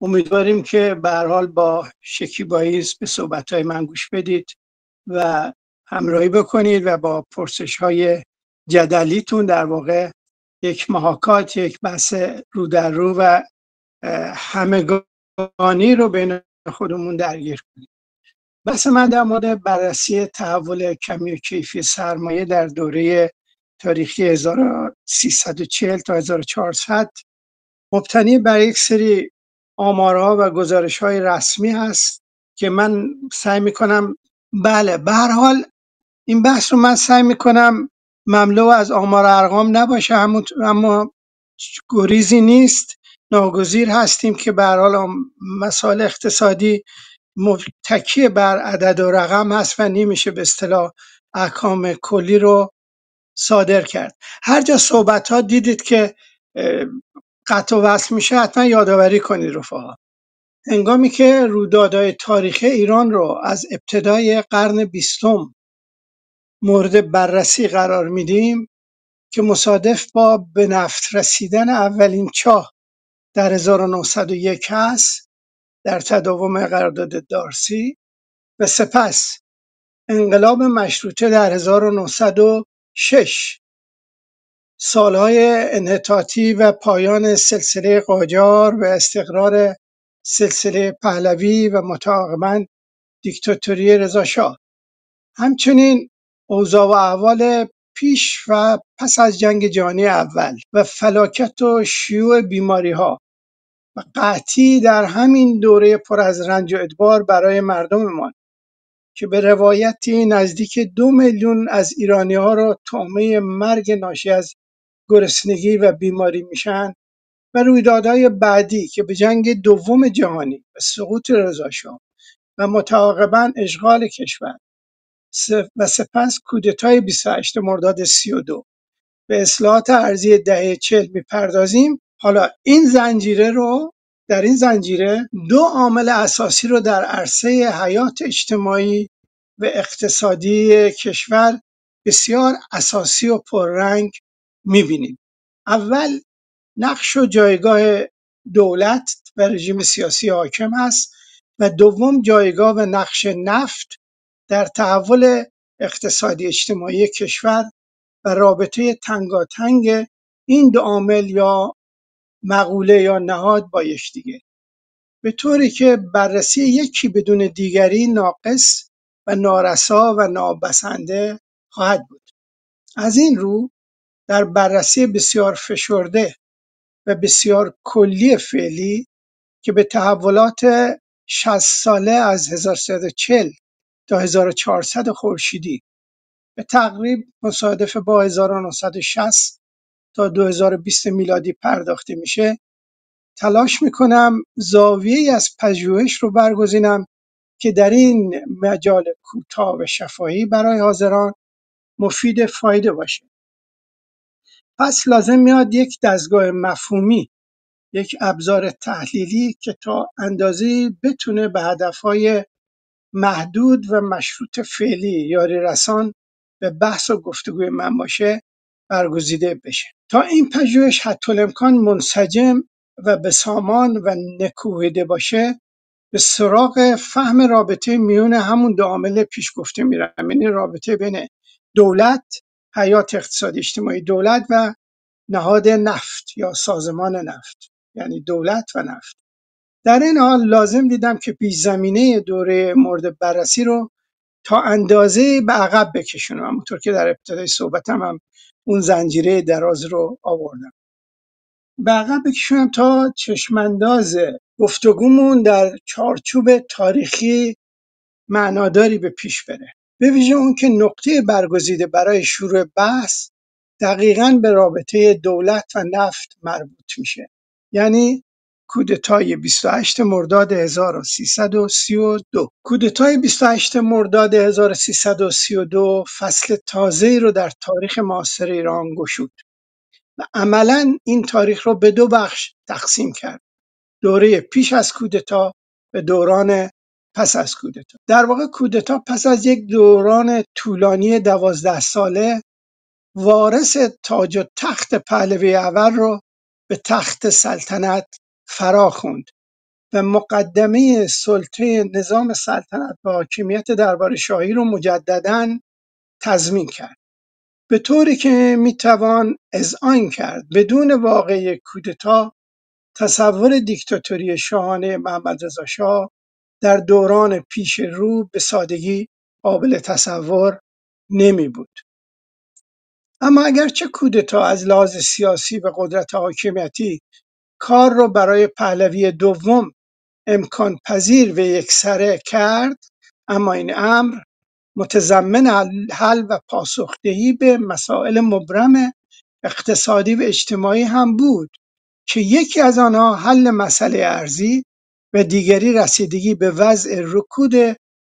امیدواریم که به هر حال با شکیبایی به صحبت‌های من گوش بدید و همراهی بکنید و با پرسش‌های جدلیتون در واقع یک محاکات، یک بحث رو در رو و همگانی رو بین خودمون درگیر کنیم. بحث من در مورد بررسی تحول کمی و کیفی سرمایه در دوره تاریخی 1340 تا 1400 مبتنی بر یک سری آمارها و گزارش‌های رسمی هست که من سعی می‌کنم به هر حال این بحث رو من سعی می‌کنم مملو از آمار و ارقام نباشه، اما گریزی نیست. ناگزیر هستیم که به هر حال مسائل اقتصادی متکی بر عدد و رقم هست و نمیشه به اصطلاح احکام کلی رو صادر کرد. هر جا صحبت‌ها دیدید که قطع و وصل میشه حتما یادآوری کنید رفقا. هنگامی که رویدادهای تاریخی ایران رو از ابتدای قرن 20 مورد بررسی قرار میدیم که مصادف با به نفت رسیدن اولین چاه در 1901 هست در تداوم قرارداد دارسی و سپس انقلاب مشروطه در 1906، سالهای انحطاطی و پایان سلسله قاجار و استقرار سلسله پهلوی و متعاقباً دیکتاتوری رضاشاه، همچنین اوضاع و احوال پیش و پس از جنگ جهانی اول و فلاکت و شیوع بیماری‌ها و قحطی در همین دوره پر از رنج و ادوار برای مردممان که به روایتی نزدیک 2 میلیون از ایرانی‌ها را طعمه مرگ ناشی از گرسنگی و بیماری میشن و رویدادهای بعدی که به جنگ دوم جهانی و سقوط رضاشاه و متعاقباً اشغال کشور و سپس کودتای 28 مرداد 32 به اصلاحات ارضی دهه 40 میپردازیم. حالا در این زنجیره 2 عامل اساسی رو در عرصه حیات اجتماعی و اقتصادی کشور بسیار اساسی و پررنگ میبینیم. اول، نقش و جایگاه دولت و رژیم سیاسی حاکم است و دوم، جایگاه و نقش نفت در تحول اقتصادی اجتماعی کشور و رابطه تنگاتنگ این 2 عامل یا مقوله یا نهاد با یکدیگر، به طوری که بررسی یکی بدون دیگری ناقص و نارسا و نابسنده خواهد بود. از این رو در بررسی بسیار فشرده و بسیار کلی فعلی که به تحولات 60 ساله از 1340 تا 1400 خورشیدی به تقریب مصادف با 1960 تا 2020 میلادی پرداخته میشه، تلاش میکنم زاویه‌ای از پژوهش رو برگزینم که در این مجال کوتاه و شفاهی برای حاضران مفید فایده باشه. پس لازم میاد یک دستگاه مفهومی، یک ابزار تحلیلی که تا اندازه‌ای بتونه به هدفهای محدود و مشروط فعلی یاری رسان به بحث و گفتگوی من باشه برگزیده بشه تا این پژوهش حتی منسجم و بسامان و نکوهیده باشه. به سراغ فهم رابطه میون همون 2 عامل پیش گفته میرم، یعنی رابطه بین دولت، حیات اقتصادی اجتماعی دولت و نهاد نفت یا سازمان نفت، یعنی دولت و نفت. در این حال لازم دیدم که پیش زمینه دوره مورد بررسی رو تا اندازه به عقب بکشونم، همونطور که در ابتدای صحبتم هم اون زنجیره دراز رو آوردم، به عقب بکشونم تا چشمانداز گفتگومون در چارچوب تاریخی معناداری به پیش بره. به ویژه اون که نقطه برگزیده برای شروع بحث دقیقاً به رابطه دولت و نفت مربوط میشه، یعنی کودتای 28 مرداد 1332. کودتای 28 مرداد 1332 فصل تازه‌ای رو در تاریخ معاصر ایران گشود و عملاً این تاریخ رو به 2 بخش تقسیم کرد: دوره پیش از کودتا و دوران پس از کودتا. در واقع کودتا پس از یک دوران طولانی 12 ساله وارث تاج و تخت پهلوی اول رو به تخت سلطنت فرا خوند و مقدمه سلطه نظام سلطنت و حاکمیت دربار شاهی رو مجدداً تضمین کرد، به طوری که میتوان اذعان کرد بدون واقعه کودتا تصور دیکتاتوری شاهانه محمدرضا شاه در دوران پیش رو به سادگی قابل تصور نمی بود. اما اگرچه کودتا از لحاظ سیاسی و قدرت حاکمیتی کار را برای پهلوی دوم امکان پذیر و یکسره کرد، اما این امر متضمن حل و پاسخدهی به مسائل مبرم اقتصادی و اجتماعی هم بود که یکی از آنها حل مسئله ارزی و دیگری رسیدگی به وضع رکود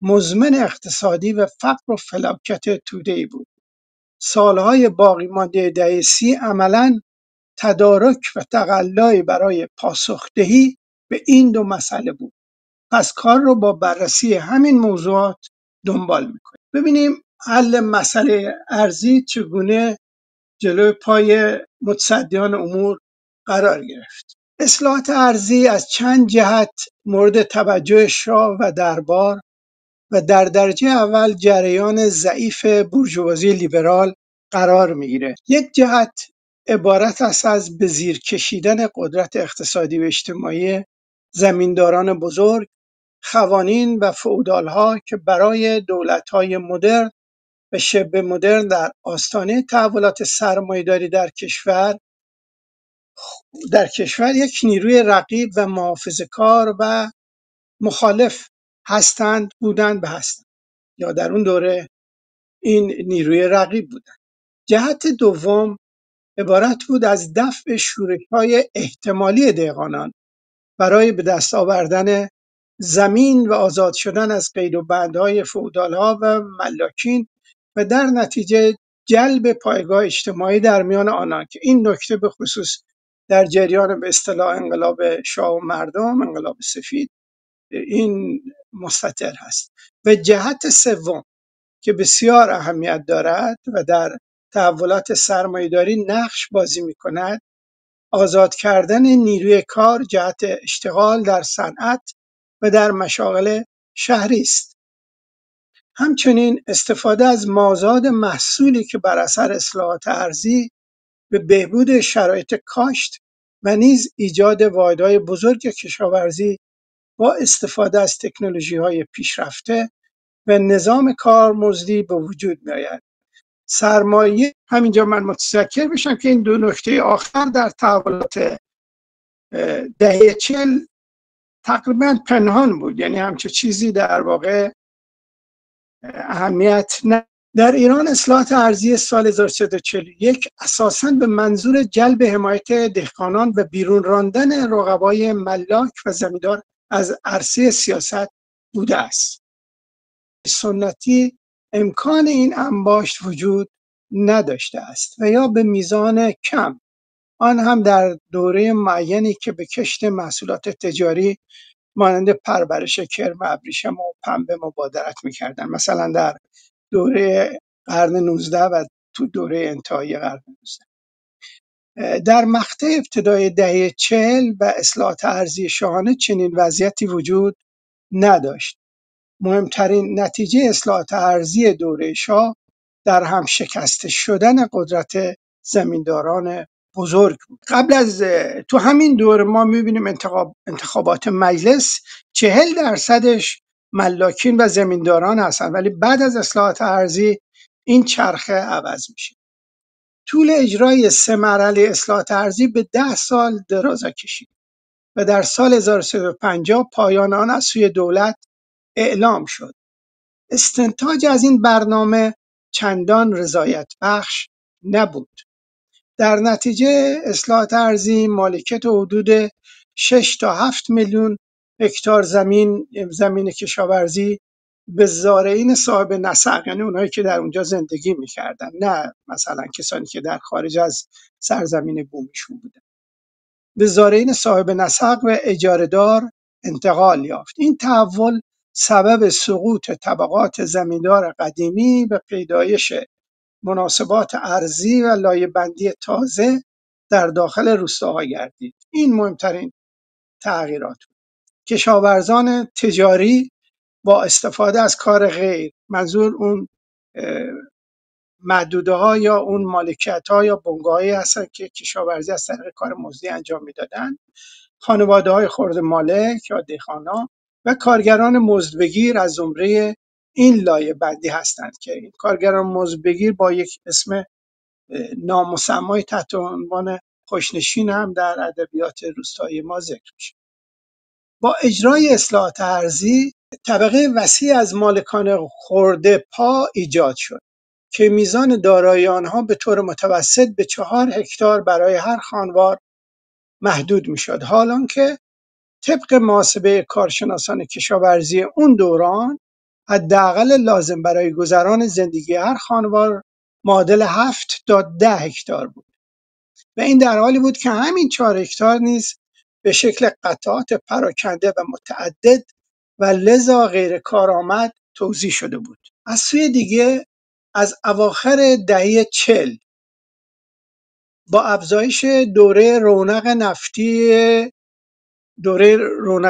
مزمن اقتصادی و فقر و فلاکت توده‌ای بود. سالهای باقی مانده دهه سی عملاً تدارک و تقلایی برای پاسخدهی به این دو مسئله بود. پس کار رو با بررسی همین موضوعات دنبال میکنیم. ببینیم حل مسئله ارزی چگونه جلوی پای متصدیان امور قرار گرفت. اصلاحات ارزی از چند جهت مورد توجه شاه و دربار و در درجه اول جریان ضعیف بورژوازی لیبرال قرار میگیره. یک جهت عبارت است از به زیر کشیدن قدرت اقتصادی و اجتماعی زمینداران بزرگ، خوانین و فئودالها که برای دولت‌های مدرن و شبه مدرن در آستانه تحولات سرمایه‌داری در کشور یک نیروی رقیب و محافظه‌کار و مخالف بودند و هستند، یا در اون دوره این نیروی رقیب بودند. جهت دوم عبارت بود از دفع شورش‌های احتمالی دهقانان برای به دست آوردن زمین و آزاد شدن از قید و بندهای فئودالها و ملاکین و در نتیجه جلب پایگاه اجتماعی در میان آنان، که این نکته به خصوص در جریان به اصطلاح انقلاب شاه و مردم، انقلاب سفید، این مستتر هست. و جهت سوم که بسیار اهمیت دارد و در تحولات سرمایه‌داری نقش بازی می‌کند، آزاد کردن نیروی کار جهت اشتغال در صنعت و در مشاغل شهری است. همچنین استفاده از مازاد محصولی که بر اثر اصلاحات ارضی به بهبود شرایط کاشت و نیز ایجاد واحدهای بزرگ کشاورزی با استفاده از تکنولوژی‌های پیشرفته و نظام کارمزدی به وجود می‌آید. سرمایه، همینجا من متذکر بشم که این دو نکته آخر در تحولات دهه 40 تقریبا پنهان بود، یعنی همچه چیزی در واقع اهمیت نه. در ایران اصلاحات ارضی سال 1341 اساساً به منظور جلب حمایت دهقانان و بیرون راندن رقبای ملاک و زمیندار از عرصه سیاست بوده است. سنتی امکان این انباشت وجود نداشته است و یا به میزان کم، آن هم در دوره معینی که به کشت محصولات تجاری مانند پرورش کرم ابریشم و پنبه مبادرت می‌کردند، مثلا در دوره قرن 19 و تو دوره انتهایی قرن 19. در مقطع ابتدای دهه 40 و اصلاحات ارضی شاهانه چنین وضعیتی وجود نداشت. مهمترین نتیجه اصلاحات ارضی دوره شاه در هم شکسته شدن قدرت زمینداران بزرگ بود. تو همین دوره ما می‌بینیم انتخابات مجلس 40% ملاکین و زمینداران هستن، ولی بعد از اصلاحات ارضی این چرخه عوض میشه. طول اجرای 3 مرحله اصلاحات ارضی به 10 سال درازا کشید و در سال 1350 پایان آن از سوی دولت اعلام شد. استنتاج از این برنامه چندان رضایت بخش نبود. در نتیجه اصلاحات ارضی مالکیت حدود 6 تا 7 میلیون هکتار زمین کشاورزی به زارعین صاحب نسق، یعنی اونایی که در اونجا زندگی میکردن، نه مثلا کسانی که در خارج از سرزمین بومیشون بودن، به زارعین صاحب نسق و اجاره‌دار انتقال یافت. این تحول سبب سقوط طبقات زمیندار قدیمی و پیدایش مناسبات ارضی و لایه‌بندی تازه در داخل روستاها گردید. این مهمترین تغییرات بود. کشاورزان تجاری با استفاده از کار غیر، منظور اون محدوده ها یا اون مالکیت ها یا بنگاه هایی هستن که کشاورزی از طریق کار مزدی انجام میدادن، خانواده های خرد مالک یا دهقانا و کارگران مزدبگیر از زمره این لایه بندی هستند که این کارگران مزدبگیر با یک اسم نامسمای تحت عنوان خوشنشین هم در ادبیات روستایی ما ذکر میشه. با اجرای اصلاحات ارضی طبقه وسیع از مالکان خرده پا ایجاد شد که میزان دارایی آنها به طور متوسط به 4 هکتار برای هر خانوار محدود میشد، حالان که طبق محاسبه کارشناسان کشاورزی اون دوران حداقل لازم برای گذران زندگی هر خانوار معادل 7 تا 10 هکتار بود و این در حالی بود که همین 4 هکتار نیز به شکل قطعات پراکنده و متعدد و لذا غیر کارآمد توزیع شده بود. از سوی دیگه از اواخر دهه 40 با افزایش دوره رونق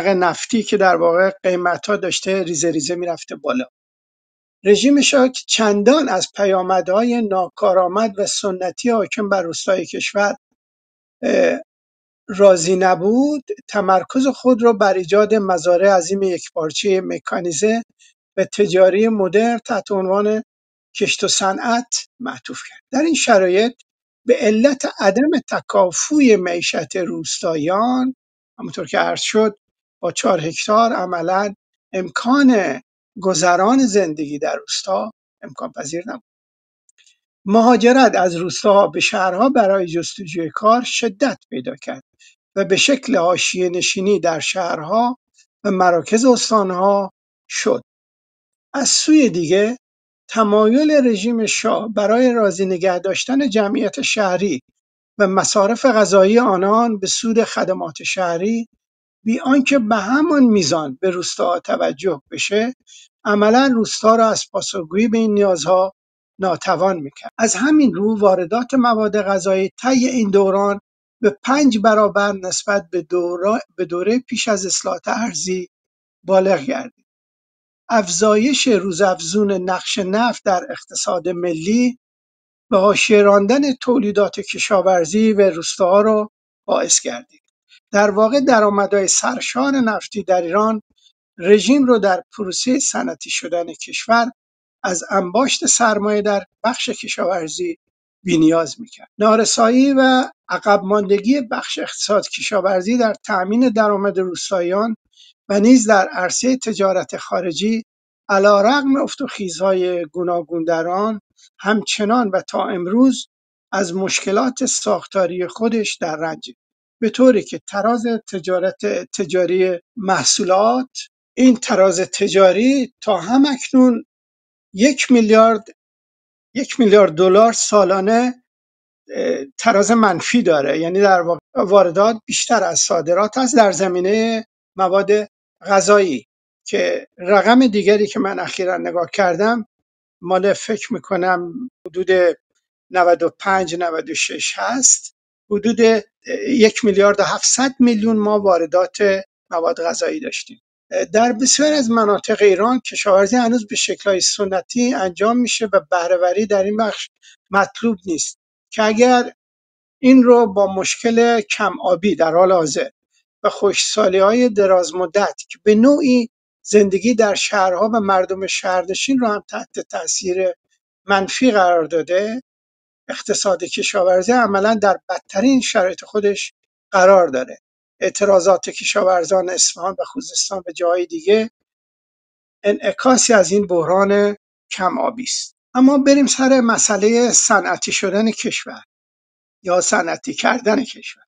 نفتی که در واقع قیمت‌ها داشته ریزه ریزه میرفته بالا، رژیم شاه که چندان از پیامدهای ناکارآمد و سنتی حاکم بر روستای کشور راضی نبود، تمرکز خود را بر ایجاد مزارع عظیم یکپارچه مکانیزه و تجاری مدرن تحت عنوان کشت و صنعت معطوف کرد. در این شرایط به علت عدم تکافؤ معیشت روستاییان، همونطور که عرض شد، با 4 هکتار عملاً امکان گذران زندگی در روستا امکان پذیر نبود. مهاجرت از روستاها به شهرها برای جستجوی کار شدت پیدا کرد و به شکل حاشیه‌نشینی در شهرها و مراکز استانها شد. از سوی دیگه تمایل رژیم شاه برای راضی نگه داشتن جمعیت شهری و مصارف غذایی آنان به سود خدمات شهری بی آنکه به همان میزان به روستاها توجه بشه، عملا روستا را از پاسخگویی به این نیازها ناتوان میکرد. از همین رو واردات مواد غذایی طی این دوران به 5 برابر نسبت به دوره پیش از اصلاحات ارضی بالغ گردید. افزایش روزافزون نقش نفت در اقتصاد ملی به حاشیه راندن تولیدات کشاورزی و روستاها را باعث گردید. در واقع درآمدهای سرشار نفتی در ایران رژیم رو در پروسه صنعتی شدن کشور از انباشت سرمایه در بخش کشاورزی بی‌نیاز می‌کرد. نارسایی و عقب ماندگی بخش اقتصاد کشاورزی در تأمین درآمد روستاییان و نیز در عرصه تجارت خارجی علی‌رغم افت و خیزهای گوناگون در آن همچنان و تا امروز از مشکلات ساختاری خودش در رنج، به طوری که تراز تجاری محصولات، این تراز تجاری تا همکنون 1 میلیارد دلار سالانه تراز منفی داره. یعنی در واقع واردات بیشتر از صادرات است در زمینه مواد غذایی، که رقم دیگری که من اخیراً نگاه کردم مال فکر میکنم حدود 95-96 هست. حدود 1,700,000,000 ما واردات مواد غذایی داشتیم. در بسیاری از مناطق ایران کشاورزی هنوز به شکل‌های سنتی انجام میشه و بهره‌وری در این بخش مطلوب نیست که اگر این رو با مشکل کم آبی در حال حاضر و خشکسالی‌های دراز مدت که به نوعی زندگی در شهرها و مردم شهرنشین رو هم تحت تاثیر منفی قرار داده، اقتصاد کشاورزی عملا در بدترین شرایط خودش قرار داره. اعتراضات کشاورزان اصفهان و خوزستان و جاهای دیگه انعکاسی از این بحران کم آبی است. اما بریم سر مسئله صنعتی شدن کشور یا صنعتی کردن کشور.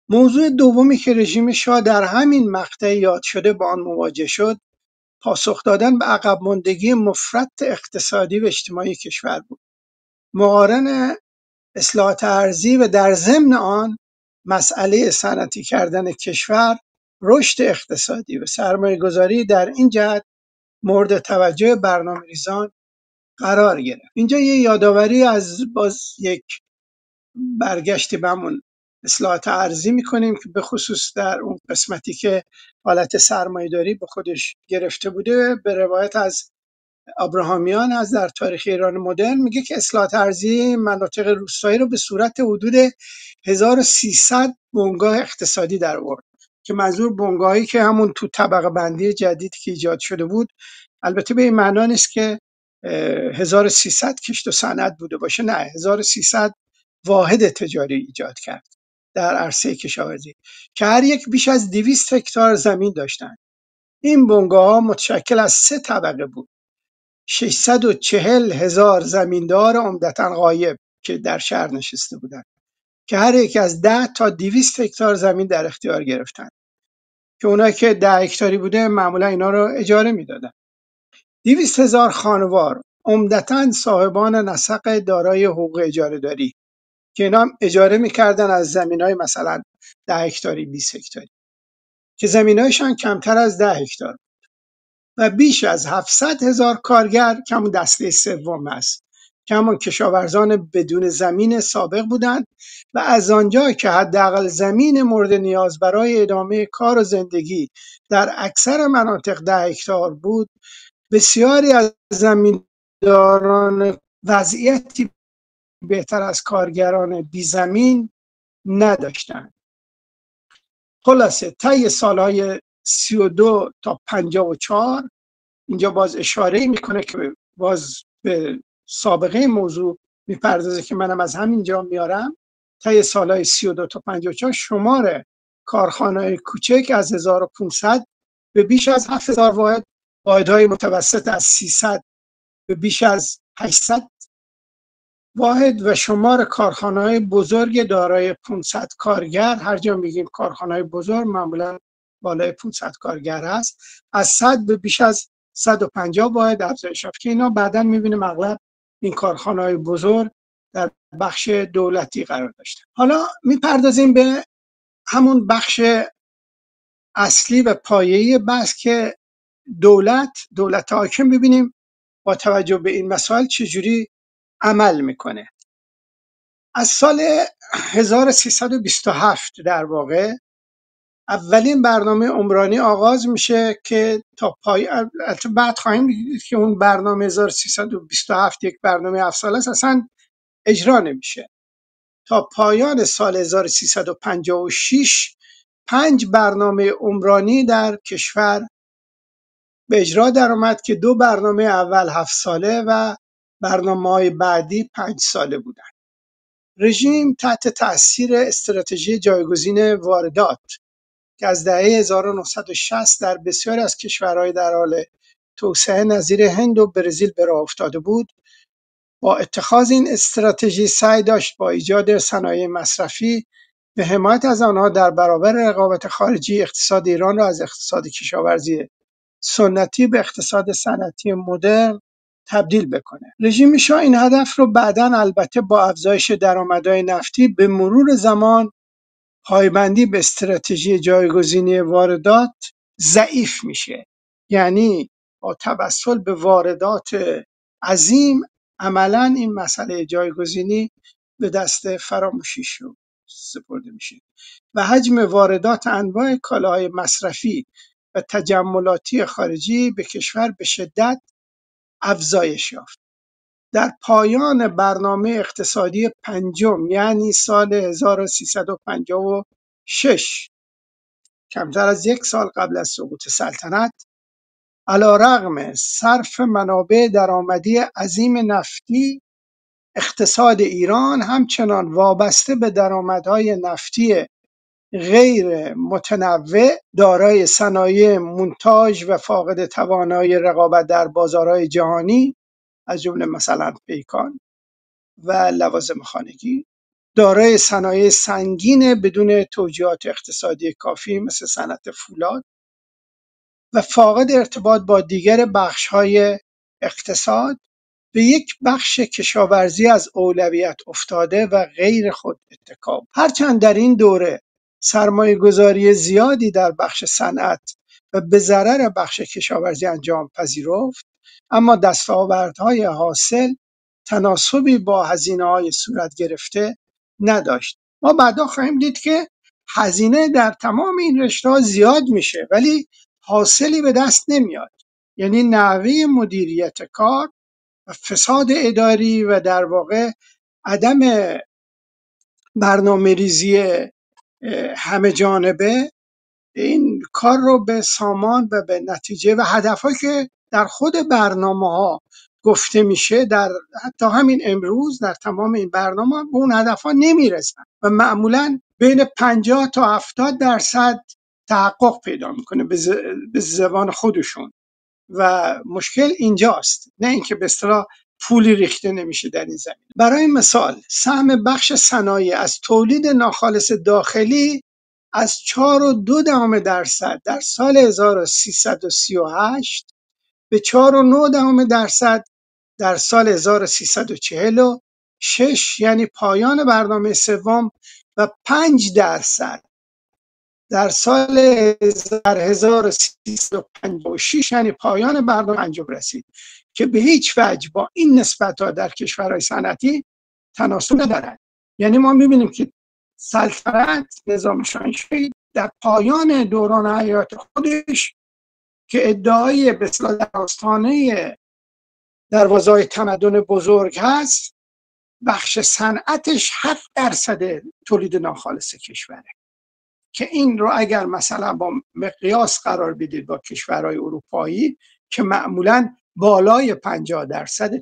موضوع دومی که رژیم شاه در همین مقطع یاد شده با آن مواجه شد، پاسخ دادن به عقب ماندگی مفرط اقتصادی و اجتماعی کشور بود. مقارن اصلاحات ارضی و در ضمن آن مسئله صنعتی کردن کشور، رشد اقتصادی و سرمایه‌گذاری در این جهت مورد توجه برنامه‌ریزان قرار گرفت. اینجا یه یادآوری از باز یک برگشتی به همون اصلاحات ارضی میکنیم که به خصوص در اون قسمتی که حالت سرمایه‌داری به خودش گرفته بوده، به روایت از ابراهامیان از در تاریخ ایران مدرن میگه که اصلاحات ارضی مناطق روستایی رو به صورت حدود 1300 بنگاه اقتصادی در آورد که منظور بنگاهی که همون تو طبقه بندی جدید که ایجاد شده بود، البته به این معنا نیست که 1300 کشت و صنعت بوده باشه، نه، 1300 واحد تجاری ایجاد کرد در عرصه کشاورزی که هر یک بیش از 200 هکتار زمین داشتند. این بنگاه ها متشکل از 3 طبقه بود: 640,000 زمیندار عمدتاً غایب که در شهر نشسته بودند که هر یک از 10 تا 200 هکتار زمین در اختیار گرفتند که اونایی که 10 هکتاری بوده معمولا اینا رو اجاره میدادن. 200,000 خانوار عمدتاً صاحبان نسق دارای حقوق اجاره داری که اینا هم اجاره میکردن از زمینای مثلا 10 هکتاری 20 هکتاری که زمینایشان کمتر از 10 هکتار و بیش از 700,000 کارگر که همون دسته سوم است که همون کشاورزان بدون زمین سابق بودند و از آنجا که حداقل زمین مورد نیاز برای ادامه کار و زندگی در اکثر مناطق 10 هکتار بود، بسیاری از زمینداران وضعیتی بهتر از کارگران بی زمین نداشتند. خلاصه طی سالهای 32 تا 54 اینجا باز اشاره میکنه که باز به سابقه موضوع میپردازه که منم از همینجا میارم. طی سالهای 32 تا 54 شمار کارخانه‌های کوچک از 1500 به بیش از 7000 واحد، واحدهای متوسط از 300 به بیش از 800 واحد و شمار کارخانه‌های بزرگ دارای 500 کارگر، هر جا میگیم کارخانه‌های بزرگ معمولا بالای 500 کارگر هست، از 100 به بیش از 150 واحد افزایش یافت که اینا بعداً میبینیم اغلب این کارخانه‌های بزرگ در بخش دولتی قرار داشتن. حالا میپردازیم به همون بخش اصلی و پایه‌ای بحث که دولت حاکم، ببینیم با توجه به این مسائل چجوری عمل میکنه. از سال 1327 در واقع اولین برنامه عمرانی آغاز میشه که تا بعد خواهیم دید که اون برنامه 1327 یک برنامه 7 ساله است، اصلا اجرا نمیشه. تا پایان سال 1356 5 برنامه عمرانی در کشور به اجرا در آمد که 2 برنامه اول 7 ساله و برنامه‌های بعدی 5 ساله بودند. رژیم تحت تأثیر استراتژی جایگزین واردات که از دهه 1960 در بسیاری از کشورهای در حال توسعه نظیر هند و برزیل به راه افتاده بود، با اتخاذ این استراتژی سعی داشت با ایجاد صنایع مصرفی به حمایت از آنها در برابر رقابت خارجی اقتصاد ایران را از اقتصاد کشاورزی سنتی به اقتصاد صنعتی مدرن تبدیل بکنه. رژیم شاه این هدف رو بعداً البته با افزایش درآمدهای نفتی به مرور زمان پایبندی به استراتژی جایگزینی واردات ضعیف میشه. یعنی با توسل به واردات عظیم عملاً این مسئله جایگزینی به دست فراموشی سپرده میشه و حجم واردات انواع کالاهای مصرفی و تجملاتی خارجی به کشور به شدت افزایش یافت. در پایان برنامه اقتصادی پنجم یعنی سال 1356، کمتر از 1 سال قبل از سقوط سلطنت، علیرغم صرف منابع درآمدی عظیم نفتی، اقتصاد ایران همچنان وابسته به درآمدهای نفتی غیر متنوع، دارای صنایع مونتاژ و فاقد توانایی رقابت در بازارهای جهانی از جمله مثلا پیکان و لوازم خانگی، دارای صنایع سنگین بدون توجیهات اقتصادی کافی مثل صنعت فولاد و فاقد ارتباط با دیگر بخش‌های اقتصاد، به یک بخش کشاورزی از اولویت افتاده و غیر خود اتکا. هرچند در این دوره سرمایه‌گذاری زیادی در بخش صنعت و به ضرر بخش کشاورزی انجام پذیرفت، اما دستاوردهای حاصل تناسبی با هزینه‌های صورت گرفته نداشت ما بعدا خواهیم دید که هزینه در تمام این رشته زیاد میشه ولی حاصلی به دست نمیاد. یعنی نحوه مدیریت کار و فساد اداری و در واقع عدم برنامه ریزی همه جانبه این کار رو به سامان و به نتیجه و هدفهایی که در خود برنامه ها گفته میشه در حتی همین امروز در تمام این برنامه به اون هدف ها نمیرسن و معمولا بین 50 تا 70% تحقق پیدا میکنه به زبان خودشون و مشکل اینجاست، نه اینکه به اصطلاح پولی ریخته نمیشه در این زمین. برای مثال سهم بخش صنایع از تولید ناخالص داخلی از 4.2% در سال 1338 به 4.9% در سال 1346 یعنی پایان برنامه سوم و 5% در سال 1356 یعنی پایان برنامه انجام رسید که به هیچ وجه با این نسبت‌ها در کشورهای صنعتی تناسب ندارد. یعنی ما می‌بینیم که سلطنت نظام شاهنشاهی در پایان دوران حیات خودش که ادعای به اصطلاح در آستانه دروازه‌های تمدن بزرگ هست، بخش صنعتش 7% تولید ناخالص کشوره که این رو اگر مثلا با مقیاس قرار بدید با کشورهای اروپایی که معمولاً بالای 50%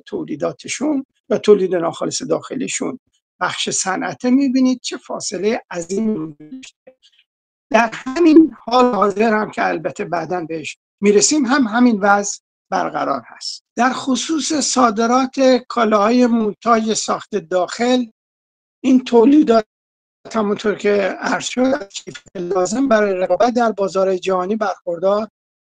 تولیداتشون و تولید ناخالص داخلیشون بخش صنعت، میبینید چه فاصله عظیمی. در همین حال حاضر هم که البته بعداً بهش میرسیم هم همین وضع برقرار هست. در خصوص صادرات کالاهای مونتاژ ساخت داخل، این تولیدات همونطور که عرض شد لازم برای رقابت در بازار جهانی برخوردار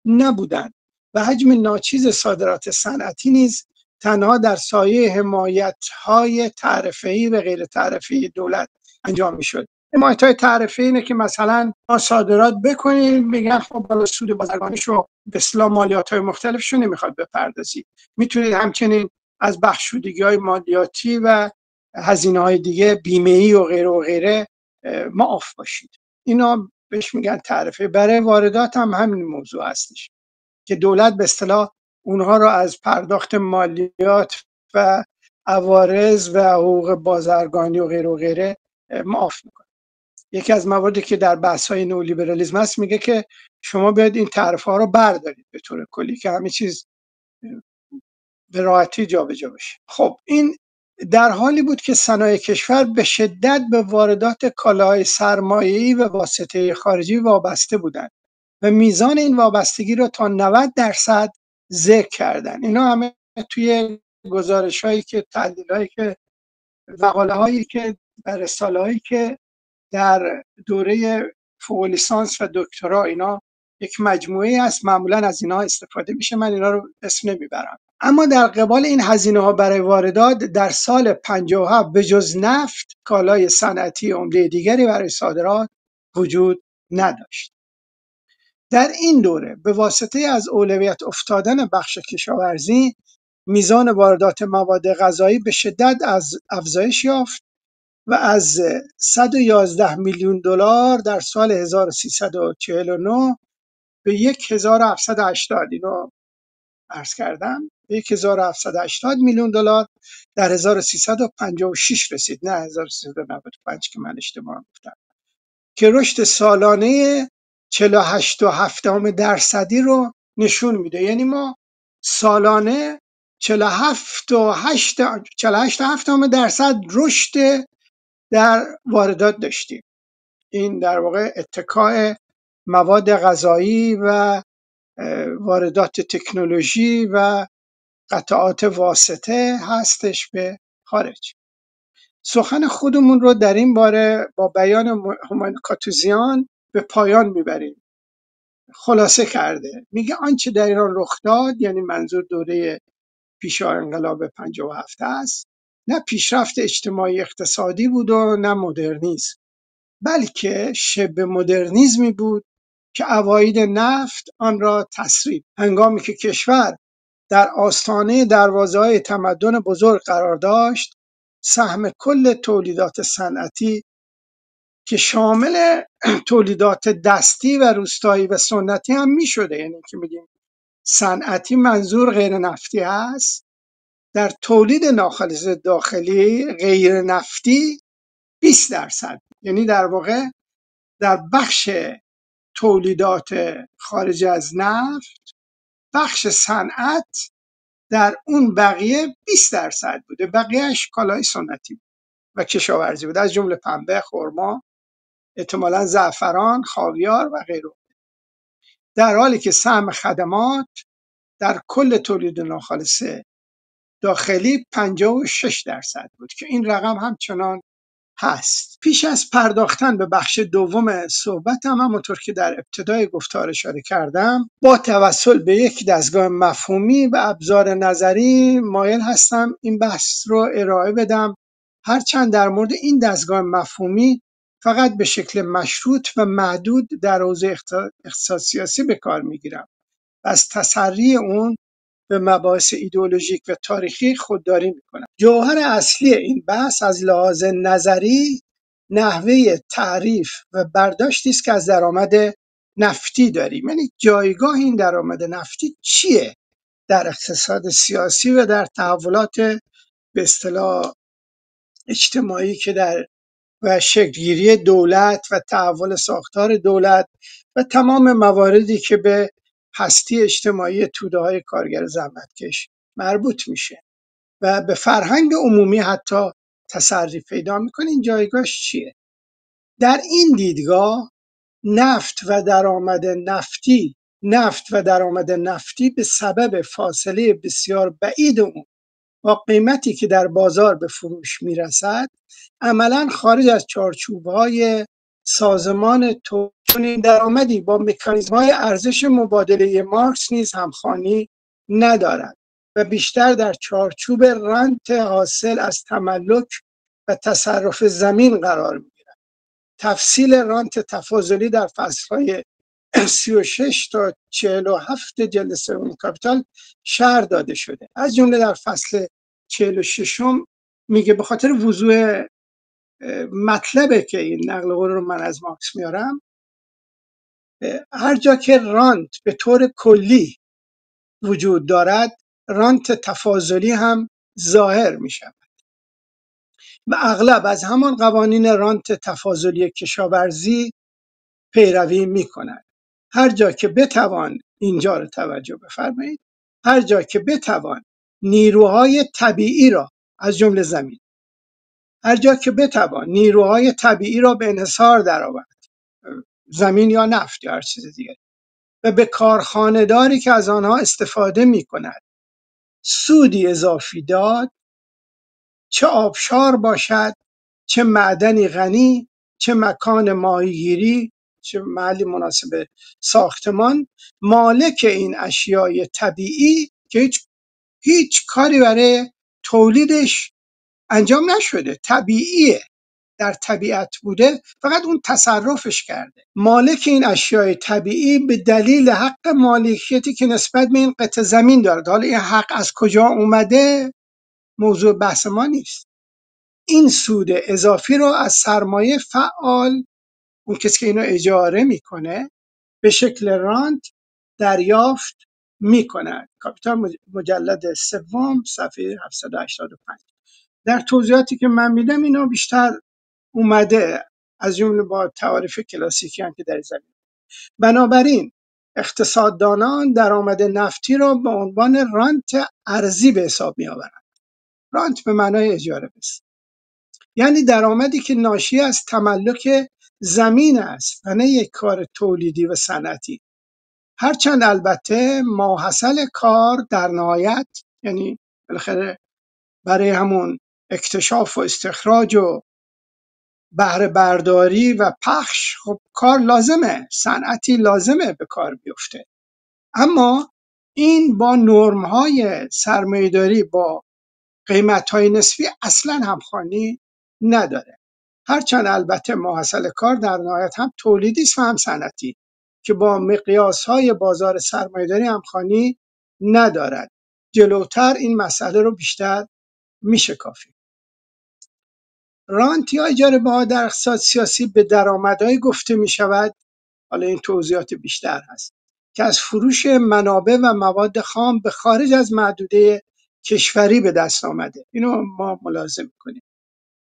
نبودند و حجم ناچیز صادرات صنعتی نیز تنها در سایه حمایت‌های تعرفه‌ای و غیر تعرفه‌ای دولت انجام می‌شد. حمایت‌های تعرفه‌ای اینه که مثلا ما صادرات بکنیم، میگن خب بالا سود بازرگانیشو به اصطلاح مالیات‌های مختلفشو نمیخواد بپردازید. میتونید همچنین از بخشودگی‌های مالیاتی و هزینه‌های دیگه بیمه‌ای و غیره و غیره معاف باشید. اینا بهش میگن تعرفه. برای واردات هم همین موضوع هستش که دولت به اصطلاح اونها رو از پرداخت مالیات و عوارض و حقوق بازرگانی و غیره و غیره معاف میکنه. یکی از مواردی که در بحث‌های نئولیبرالیسم هست میگه که شما باید این تعرفه رو بردارید به طور کلی که همه چیز به راحتی جابجا بشه. خب این در حالی بود که صنایع کشور به شدت به واردات کالاهای سرمایه‌ای و واسطه خارجی وابسته بودند و میزان این وابستگی رو تا 90% ذکر کردن. اینا همه توی گزارش‌هایی که تحلیل‌هایی که مقاله‌هایی که در رساله‌هایی که در دوره فوق لیسانس و دکترا اینا یک مجموعه است، معمولا از اینا استفاده میشه، من اینا رو اسم نمیبرم. اما در قبال این هزینه‌ها برای واردات در سال 57 به جز نفت کالای صنعتی عمده دیگری برای صادرات وجود نداشت. در این دوره به واسطه از اولویت افتادن بخش کشاورزی میزان واردات مواد غذایی به شدت از افزایش یافت و از 111 میلیون دلار در سال 1349 به 1780 اینو عرض کردم به 1780 میلیون دلار در 1356 رسید، نه 1395 که من اشتباه گفتم، که رشد سالانه 48.7% رو نشون میده. یعنی ما سالانه 48.7% رشد در واردات داشتیم. این در واقع اتکای مواد غذایی و واردات تکنولوژی و قطعات واسطه هستش به خارج. سخن خودمون رو در این باره با بیان هومان کاتوزیان به پایان میبریم. خلاصه کرده میگه آنچه در ایران رخ داد، یعنی منظور دوره پیش انقلاب 57 است، نه پیشرفت اجتماعی اقتصادی بود و نه مدرنیسم، بلکه شبه مدرنیزمی بود که عواید نفت آن را تسریع. هنگامی که کشور در آستانه دروازه‌های تمدن بزرگ قرار داشت، سهم کل تولیدات صنعتی که شامل تولیدات دستی و روستایی و سنتی هم می شده. یعنی که میگیم صنعتی منظور غیر نفتی هست. در تولید ناخالص داخلی غیر نفتی 20%، یعنی در واقع در بخش تولیدات خارج از نفت، بخش صنعت در اون بقیه 20% بوده، بقیهش کالای سنتی و کشاورزی بود، از جمله پنبه، خرما، احتمالاً زعفران، خاویار و غیره. در حالی که سهم خدمات در کل تولید ناخالص داخلی 56% بود که این رقم همچنان هست. پیش از پرداختن به بخش دوم صحبتم، همونطور که در ابتدای گفتار اشاره کردم، با توسل به یک دستگاه مفهومی و ابزار نظری مایل هستم این بحث رو ارائه بدم، هرچند در مورد این دستگاه مفهومی فقط به شکل مشروط و محدود در حوزه اقتصاد سیاسی به کار میگیرم و از تسری اون به مباحث ایدئولوژیک و تاریخی خودداری میکنم. جوهر اصلی این بحث از لحاظ نظری نحوه تعریف و برداشتی است که از درآمد نفتی داریم. یعنی جایگاه این درآمد نفتی چیه در اقتصاد سیاسی و در تحولات به اصطلاح اجتماعی که در و شکلگیری دولت و تحول ساختار دولت و تمام مواردی که به هستی اجتماعی توده‌های کارگر زحمتکش مربوط میشه و به فرهنگ عمومی حتی تسری پیدا میکنه. این جایگاهش چیه؟ در این دیدگاه نفت و درآمد نفتی به سبب فاصله بسیار بعید اون با قیمتی که در بازار به فروش میرسد عملاً خارج از چارچوب‌های سازمان تولید درآمدی با مکانیزم‌های ارزش مبادله مارکس نیز همخوانی ندارد و بیشتر در چارچوب رنت حاصل از تملک و تصرف زمین قرار می‌گیرد. تفصیل رانت تفاضلی در فصل‌های 36 تا 47 جلد سوم کاپیتال شرح داده شده. از جمله در فصل 46 میگه، به خاطر وضوح مطلبه که این نقل قول رو من از مارکس میارم، هر جا که رانت به طور کلی وجود دارد رانت تفاضلی هم ظاهر می شود و اغلب از همان قوانین رانت تفاضلی کشاورزی پیروی می کند. هر جا که بتوان، اینجا رو توجه بفرمایید، هر جا که بتوان نیروهای طبیعی را از جمله زمین، هر جا که بتوان نیروهای طبیعی را به انحصار درآورد، زمین یا نفت یا هر چیز دیگه، و به کارخانه‌داری که از آنها استفاده می کند سودی اضافی داد، چه آبشار باشد، چه معدنی غنی، چه مکان ماهیگیری، چه محلی مناسب ساختمان، مالک این اشیای طبیعی که هیچ کاری برای تولیدش انجام نشده، طبیعیه، در طبیعت بوده، فقط اون تصرفش کرده. مالک این اشیای طبیعی به دلیل حق مالکیتی که نسبت به این قطع زمین دارد. حالا این حق از کجا اومده موضوع بحث ما نیست. این سود اضافی رو از سرمایه فعال، اون کسی که اینو اجاره میکنه، به شکل رانت دریافت میکنه. کاپیتال مجلد سوم صفحه 785. در توضیحاتی که من میدم اینا بیشتر اومده، از جمله با تعاریف کلاسیکی هم که در زمین. بنابراین اقتصاددانان درآمد نفتی را به عنوان رانت ارزی به حساب می آورند. رانت به معنای اجاره است، یعنی درآمدی که ناشی از تملک زمین است و نه یک کار تولیدی و صنعتی. هرچند البته ماحصل کار در نهایت، یعنی بالاخره برای همون اکتشاف و استخراج و بهره برداری و پخش، خب کار لازمه، صنعتی لازمه به کار بیفته، اما این با نرم‌های سرمایه‌داری، با قیمت‌های نسبی اصلاً همخوانی نداره. هرچند البته ماحصل کار در نهایت هم تولیدی است و هم صنعتی که با مقیاس‌های بازار سرمایه‌داری همخوانی ندارد. جلوتر این مسئله رو بیشتر میشکافیم. رانت یا اجاره بها در اقتصاد سیاسی به درآمدهای گفته می شود، حالا این توضیحات بیشتر هست، که از فروش منابع و مواد خام به خارج از محدوده کشوری به دست آمده. اینو ما ملاحظه میکنیم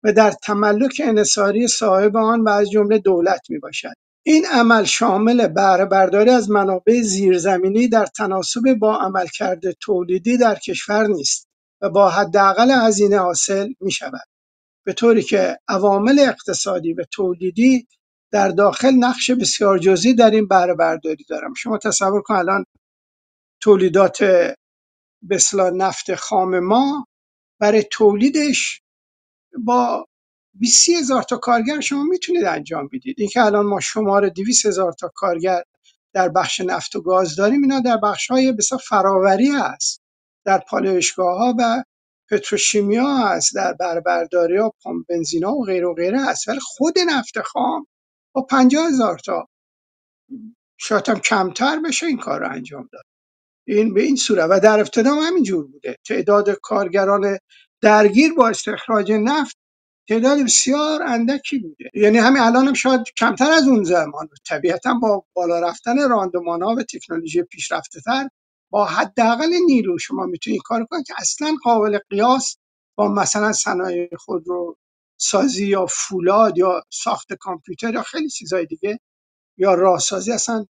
و در تملک انحصاری صاحب آن و از جمله دولت می باشد. این عمل شامل بهره برداری از منابع زیرزمینی در تناسب با عملکرد تولیدی در کشور نیست و با حداقل هزینه حاصل می شود، به طوری که عوامل اقتصادی و تولیدی در داخل نقش بسیار جزئی در این بهره برداری دارند. شما تصور کن الان تولیدات به اصطلاح نفت خام ما، برای تولیدش با 20 هزار تا کارگر شما میتونید انجام بدید. این که الان ما شمار 200 هزار تا کارگر در بخش نفت و گاز داریم، اینا در بخش‌های بسیار فراوری هست، در پالایشگاه‌ها و پتروشیمیا هست، در بربرداری‌ها، پمپ بنزین‌ها و غیره و غیره هست. ولی خود نفت خام با 50 هزار تا شاید هم کمتر بشه این کار رو انجام داد. این به این صورت و در ابتدا هم همینجور بوده. تعداد کارگران درگیر با استخراج نفت تعداد بسیار اندکی بوده، یعنی همین الان هم شاید کمتر از اون زمان. طبیعتا با بالا رفتن راندمان‌ها و تکنولوژی پیشرفته‌تر با حداقل نیرو شما میتونید کار کنید که اصلا قابل قیاس با مثلا صنایع خودرو سازی یا فولاد یا ساخت کامپیوتر یا خیلی چیزای دیگه یا راهسازی اصلا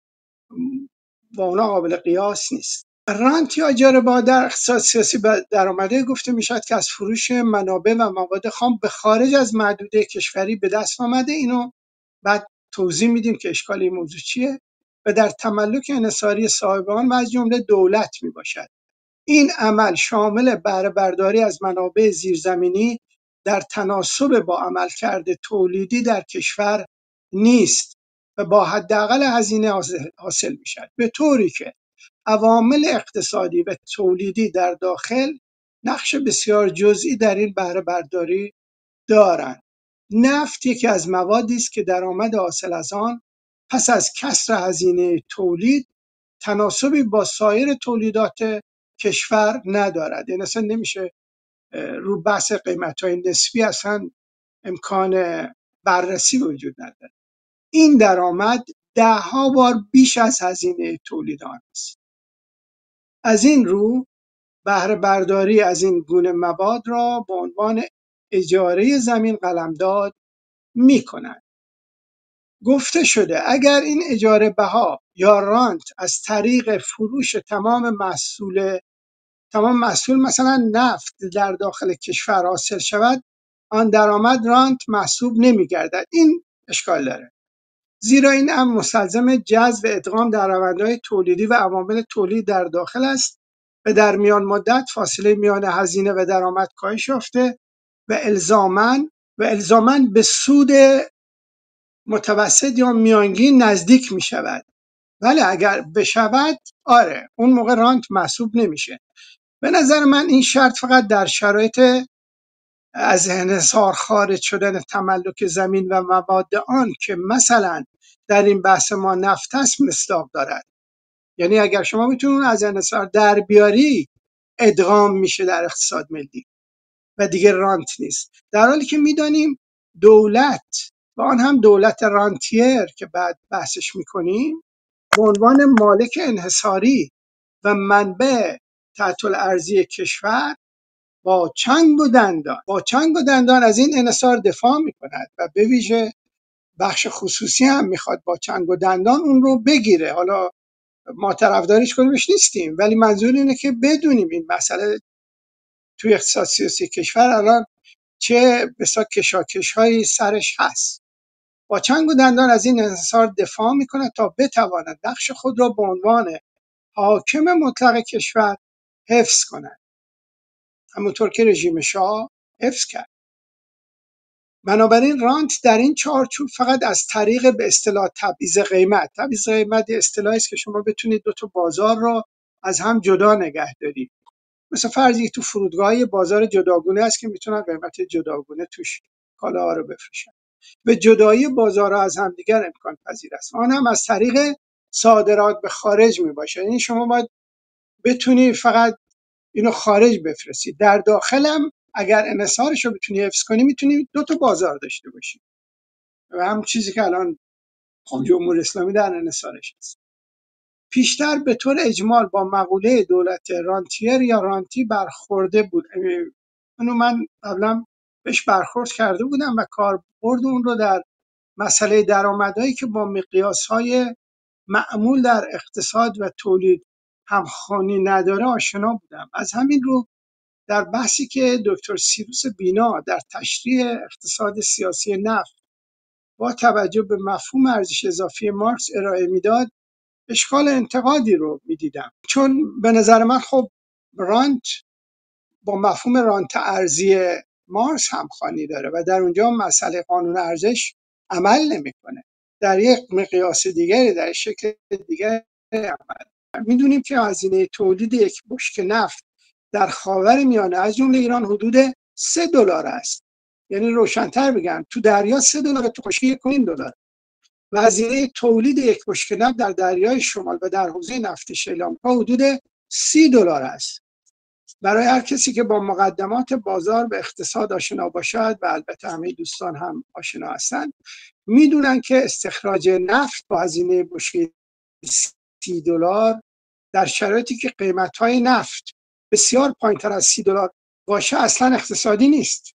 با اونا قابل قیاس نیست. رانت یا اجاره بها در اقتصاد سیاسی به درآمده گفته میشد که از فروش منابع و مواد خام به خارج از محدوده کشوری به دست آمده. اینو بعد توضیح میدیم که اشکال این موضوع چیه و در تملک انحصاری صاحبان و از جمله دولت می باشد. این عمل شامل بهره برداری از منابع زیرزمینی در تناسب با عملکرد تولیدی در کشور نیست و با حداقل هزینه حاصل می شود، به طوری که عوامل اقتصادی و تولیدی در داخل نقش بسیار جزئی در این بهره برداری دارند. نفت یکی از موادی است که درآمد حاصل از آن پس از کسر هزینه تولید تناسبی با سایر تولیدات کشور ندارد. یعنی اصلا نمیشه رو بحث قیمت‌های نسبی اصلا امکان بررسی وجود نداره. این درآمد 10 بار بیش از هزینه تولید آن است. از این رو بهره برداری از این گونه مواد را به عنوان اجاره زمین قلمداد می‌کنند. گفته شده اگر این اجاره بها یا رانت از طریق فروش تمام محصول مثلا نفت در داخل کشور حاصل شود، آن درآمد رانت محسوب نمی‌گردد. این اشکال داره، زیرا این امر مستلزم جذب ادغام در روندهای تولیدی و عوامل تولید در داخل است و در میان مدت فاصله میان هزینه و درآمد کاهش یافته و الزاماً به سود متوسط یا میانگین نزدیک می شود. ولی اگر بشود، آره، اون موقع رانت محسوب نمیشه. به نظر من این شرط فقط در شرایط از انحصار خارج شدن تملک زمین و مواد آن که مثلا در این بحث ما نفت است مصداق دارد. یعنی اگر شما میتونید از انحصار در بیاری، ادغام میشه در اقتصاد ملی و دیگه رانت نیست. در حالی که میدانیم دولت و آن هم دولت رانتیر که بعد بحثش میکنیم به عنوان مالک انحصاری و منبع تحت الارضی کشور با چنگ و دندان از این انحصار دفاع میکند و به ویژه بخش خصوصی هم میخواد با چنگ و دندان اون رو بگیره. حالا ما طرفدارش کنیمش نیستیم، ولی منظور اینه که بدونیم این مسئله توی اقتصاد سیاسی کشور الان چه بسیار کشاکش هایی سرش هست. با چنگ و دندان از این انحصار دفاع میکنه تا بتواند نقش خود را به عنوان حاکم مطلق کشور حفظ کند، همونطور که رژیم شاه حفظ کرد. بنابراین رانت در این چارچوب فقط از طریق به اصطلاح تبعیض قیمت اصطلاحی است که شما بتونید دو تا بازار را از هم جدا نگه دارید. مثل فرضی تو فرودگاه بازار جداگونه است که میتونن قیمت جداگونه توش کالاها رو بفروشن. به جدایی بازارها از همدیگر امکان پذیر است. آن هم از طریق صادرات به خارج میباشه. یعنی شما باید بتونی فقط اینو خارج بفرستید. در داخل هم اگر انحصارش رو بتونی حفظ کنی میتونی دو تا بازار داشته باشی و هم چیزی که الان جمهوری اسلامی در انحصارش هست. پیشتر به طور اجمال با مقوله دولت رانتیر یا رانتی برخورده بود. اونو من قبلا بهش برخورد کرده بودم و کاربرد اون رو در مسئله درآمدهایی که با مقیاسهای معمول در اقتصاد و تولید همخوانی نداره آشنا بودم. از همین رو در بحثی که دکتر سیروس بینا در تشریح اقتصاد سیاسی نفت با توجه به مفهوم ارزش اضافی مارکس ارائه میداد اشکال انتقادی رو میدیدم، چون به نظر من خب رانت با مفهوم رانت ارزی مارکس همخوانی داره و در اونجا مسئله قانون ارزش عمل نمیکنه، در یک مقیاس دیگری، در شکل دیگری عمل. میدونیم که هزینه تولید یک بشکه نفت در خاورمیانه از جمله ایران حدود $3 است. یعنی روشن‌تر بگم تو دریا $3، تو خشکی $1 و هزینه تولید یک بشکه نفت در دریای شمال و در حوزه نفت شریلانکا حدود $30 است. برای هر کسی که با مقدمات بازار و اقتصاد آشنا باشد و البته همه دوستان هم آشنا هستند، میدونن که استخراج نفت با هزینه بشکه $30 در شرایطی که قیمت‌های نفت بسیار پایین‌تر از $30 باشه اصلا اقتصادی نیست.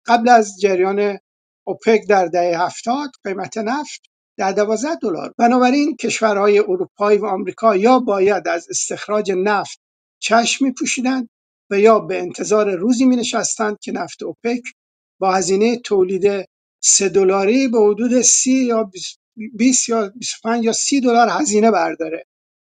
قبل از جریان اوپک در دهه 70 قیمت نفت در $12. بنابراین کشورهای اروپایی و آمریکا یا باید از استخراج نفت چشم می‌پوشیدند و یا به انتظار روزی می‌نشستند که نفت اوپک با هزینه تولید $3 به حدود 30 یا 20 یا 25 یا $30 هزینه برداره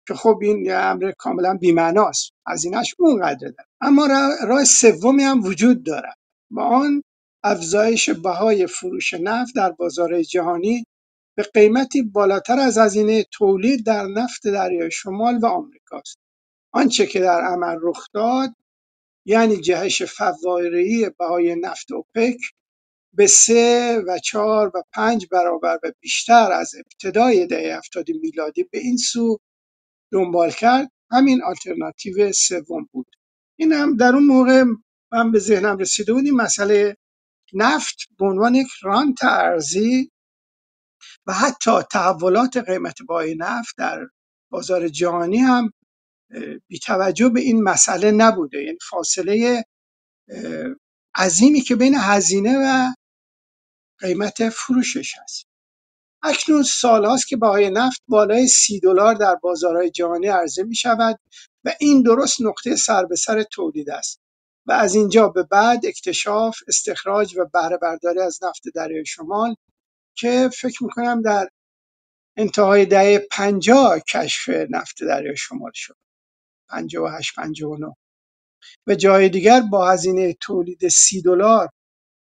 که خب این یه امر کاملا بی‌معناست، هزینه‌اش اونقدر داره. اما راه سومی هم وجود داره و آن افزایش بهای فروش نفت در بازار جهانی به قیمتی بالاتر از هزینه تولید در نفت دریای شمال و آمریکاست. آنچه که در عمل رخ داد یعنی جهش فواره‌ای بهای نفت اوپک به 3 و 4 و 5 برابر و بیشتر از ابتدای دهه 70 میلادی به این سو دنبال کرد. همین آلترناتیو سوم بود. این هم در اون موقع من به ذهنم رسیده بود این مسئله نفت به عنوان یک رانت ارزی و حتی تحولات قیمت بهای نفت در بازار جهانی هم بی توجه به این مسئله نبوده، یعنی فاصله عظیمی که بین هزینه و قیمت فروشش هست. اکنون سالهاست که بهای نفت بالای $30 در بازارهای جهانی عرضه می شود و این درست نقطه سر به سر تولید است و از اینجا به بعد اکتشاف، استخراج و بهره برداری از نفت دریای شمال که فکر میکنم در انتهای دهه 50 کشف نفت دریای شمال شد، 58 59 و جای دیگر با هزینه تولید $30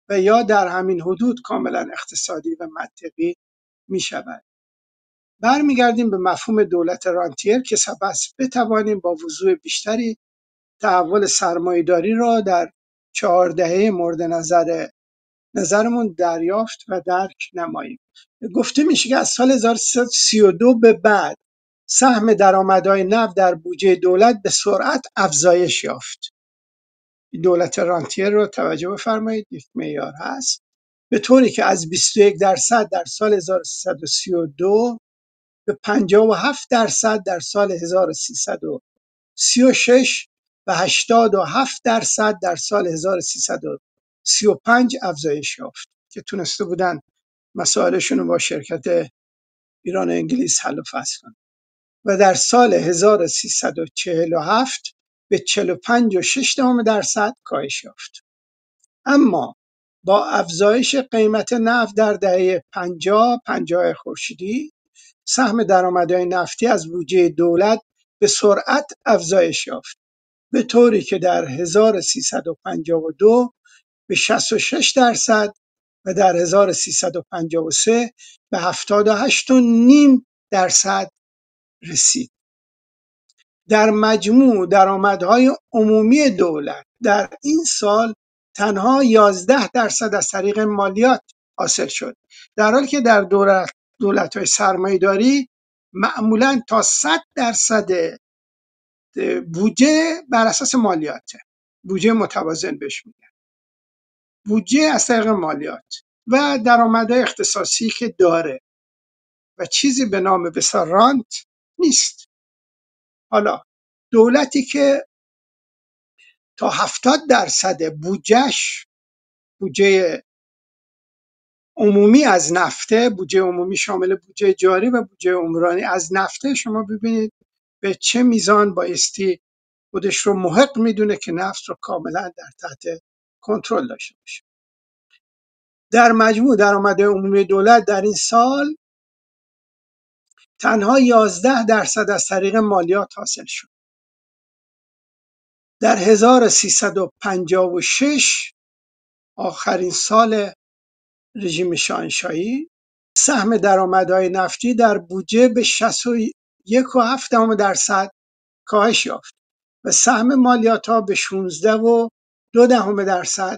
و یا در همین حدود کاملا اقتصادی و منطقی می شود. برمیگردیم به مفهوم دولت رانتیر که سپس بتوانیم با وضوح بیشتری تحول سرمایه‌داری را در 4 دهه مورد نظرمون دریافت و درک نماییم. گفته میشه که از سال 1332 به بعد سهم درآمدهای نفت در بودجه دولت به سرعت افزایش یافت. دولت رانتیر رو توجه بفرمایید، یک معیار هست، به طوری که از 21% در سال 1332 به 57% در سال 1336 و 87% در سال 1335 افزایش یافت که تونسته بودن مسائلشون رو با شرکت ایران و انگلیس حل و فصل کنن و در سال 1347 به 45.6% کاهش یافت. اما با افزایش قیمت نفت در دهه 50 خورشیدی سهم درآمدهای نفتی از بودجه دولت به سرعت افزایش یافت، به طوری که در 1352 به 66% و در 1353 به 78.5% رسید. در مجموع درآمدهای عمومی دولت در این سال تنها 11% از طریق مالیات حاصل شد، در حالی که در دولت‌های سرمایه‌داری معمولاً تا 100% بودجه بر اساس مالیاته، بودجه متوازن بهش میگن. بودجه از طریق مالیات و درآمدهای اختصاصی که داره و چیزی به نام بسیار رانت نیست. حالا دولتی که تا 70% بودجه عمومی از نفته، بودجه عمومی شامل بودجه جاری و بودجه عمرانی از نفته، شما ببینید به چه میزان بایستی خودش رو محق میدونه که نفت رو کاملا در تحت کنترل داشته باشه. در مجموع درآمد عمومی دولت در این سال تنها 11% از طریق مالیات حاصل شد. در 1356 آخرین سال رژیم شاهنشاهی سهم درآمدهای نفتی در بودجه به 61.7% کاهش یافت و سهم مالیات‌ها به 16.2%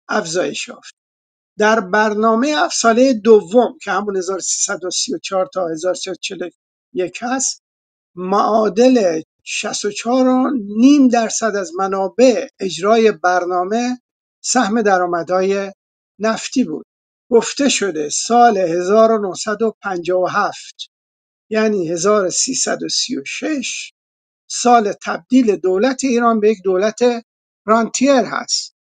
افزایش یافت. در برنامه افسانه دوم که همون 1334 تا 1341 هست، معادل 64.5% از منابع اجرای برنامه سهم درآمدهای نفتی بود. گفته شده سال 1957 یعنی 1336 سال تبدیل دولت ایران به یک دولت رانتیر هست.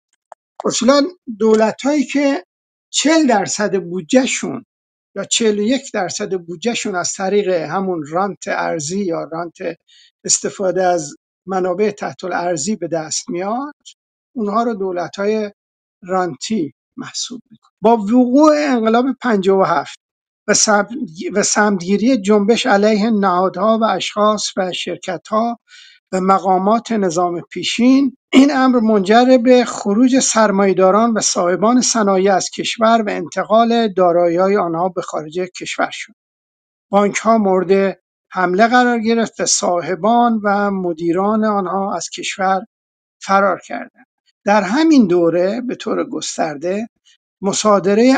اصولا دولت هایی که 40% بودجهشون یا 41% بودجهشون از طریق همون رانت ارزی یا رانت استفاده از منابع تحت الارضی به دست میاد، اونها رو دولت های رانتی محسوب میکنه. با وقوع انقلاب 57 و سمتگیری جنبش علیه نهادها و اشخاص و شرکت‌ها و مقامات نظام پیشین، این امر منجر به خروج سرمایه‌داران و صاحبان صنایع از کشور و انتقال دارایی‌های آنها به خارج کشور شد. بانک‌ها مورد حمله قرار گرفت و صاحبان و مدیران آنها از کشور فرار کردند. در همین دوره به طور گسترده مصادره